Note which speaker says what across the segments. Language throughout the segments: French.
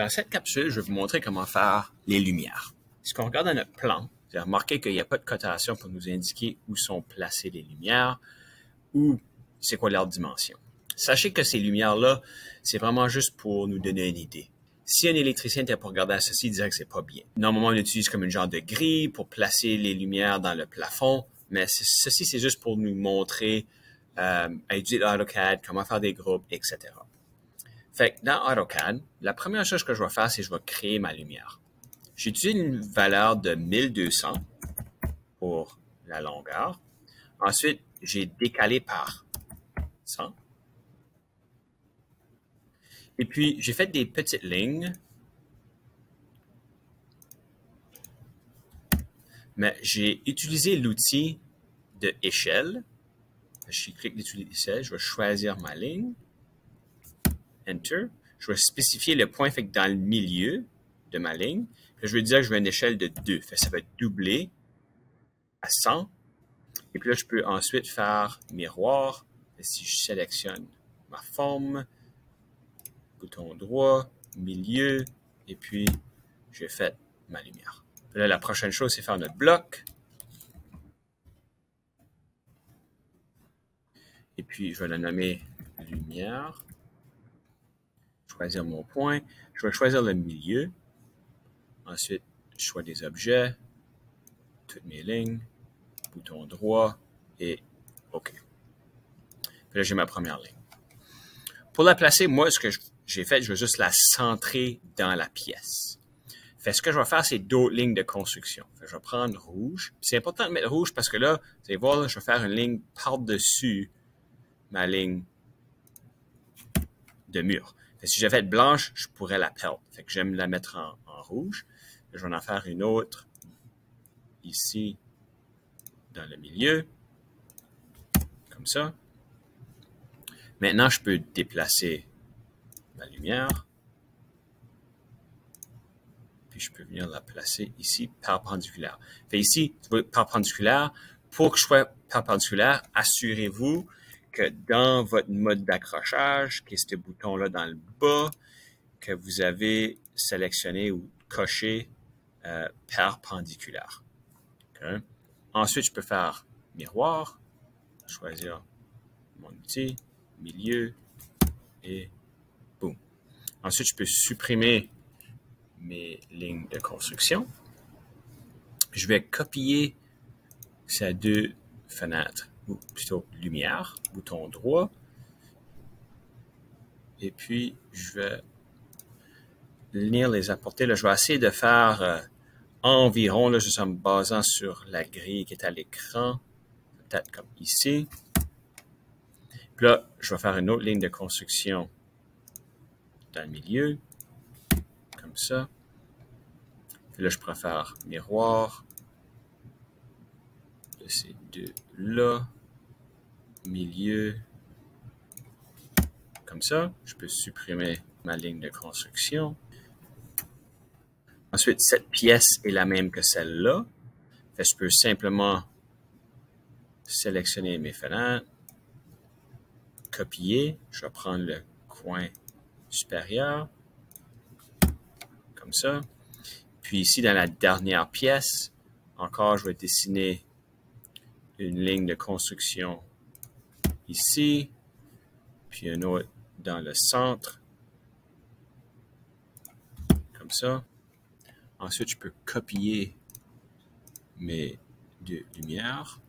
Speaker 1: Dans cette capsule, je vais vous montrer comment faire les lumières. Si on regarde dans notre plan, vous avez remarqué qu'il n'y a pas de cotation pour nous indiquer où sont placées les lumières ou c'est quoi leur dimension. Sachez que ces lumières-là, c'est vraiment juste pour nous donner une idée. Si un électricien était pour regarder à ceci, il dirait que c'est pas bien. Normalement, on l'utilise comme une genre de grille pour placer les lumières dans le plafond, mais ceci, c'est juste pour nous montrer à utiliser AutoCAD, comment faire des groupes, etc. Fait que dans AutoCAD, la première chose que je vais faire, c'est que je vais créer ma lumière. J'utilise une valeur de 1200 pour la longueur. Ensuite, j'ai décalé par 100. Et puis, j'ai fait des petites lignes. Mais j'ai utilisé l'outil de échelle. Je clique d'échelle, je vais choisir ma ligne. Enter. Je vais spécifier le point fait que dans le milieu de ma ligne. Puis je vais dire que je veux une échelle de 2. Fait que ça va être doublé à 100. Et puis là, je peux ensuite faire miroir. Et si je sélectionne ma forme, bouton droit, milieu, et puis j'ai fait ma lumière. Puis là, la prochaine chose, c'est faire notre bloc. Et puis, je vais la nommer lumière. Choisir mon point. Je vais choisir le milieu. Ensuite, choix des objets. Toutes mes lignes. Bouton droit. Et OK. Puis là, j'ai ma première ligne. Pour la placer, moi, ce que j'ai fait, je vais juste la centrer dans la pièce. Fait, ce que je vais faire, c'est d'autres lignes de construction. Fait, je vais prendre rouge. C'est important de mettre rouge parce que là, vous allez voir, là, je vais faire une ligne par-dessus ma ligne de mur. Fait, si j'avais fait blanche, je pourrais la perdre. Fait que j'aime la mettre en rouge. Je vais en faire une autre ici dans le milieu. Comme ça. Maintenant, je peux déplacer ma lumière. Puis je peux venir la placer ici perpendiculaire. Fait ici, perpendiculaire. Pour que je sois perpendiculaire, assurez-vous que dans votre mode d'accrochage, qui est ce bouton-là dans le bas, que vous avez sélectionné ou coché perpendiculaire. Okay. Ensuite, je peux faire miroir, choisir mon outil, milieu, et boum. Ensuite, je peux supprimer mes lignes de construction. Je vais copier ces deux fenêtres, ou plutôt lumière, bouton droit. Et puis, je vais venir les apporter. Là, je vais essayer de faire environ, là, juste en me basant sur la grille qui est à l'écran, peut-être comme ici. Puis là, je vais faire une autre ligne de construction dans le milieu, comme ça. Puis là, je préfère miroir de ces deux-là, milieu, comme ça. Je peux supprimer ma ligne de construction. Ensuite, cette pièce est la même que celle-là. Je peux simplement sélectionner mes fenêtres, copier. Je vais prendre le coin supérieur, comme ça. Puis ici, dans la dernière pièce, encore, je vais dessiner une ligne de construction ici, puis une autre dans le centre, comme ça. Ensuite, je peux copier mes deux lumières.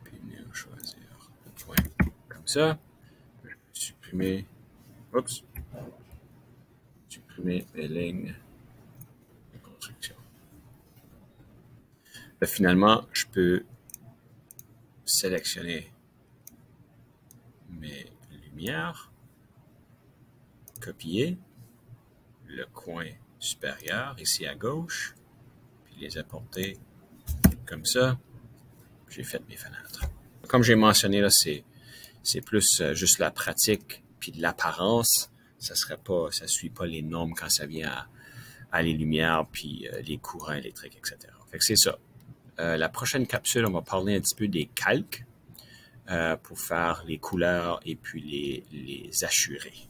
Speaker 1: Puis venir choisir le point comme ça. Je peux supprimer, supprimer mes lignes de construction. Là, finalement, je peux sélectionner mes lumières, copier le coin supérieur ici à gauche, puis les apporter comme ça. J'ai fait mes fenêtres. Comme j'ai mentionné, là, c'est plus juste la pratique puis de l'apparence. Ça suit pas les normes quand ça vient à les lumières puis les courants électriques, etc. Fait que c'est ça. La prochaine capsule, on va parler un petit peu des calques. pour faire les couleurs et puis les assurer.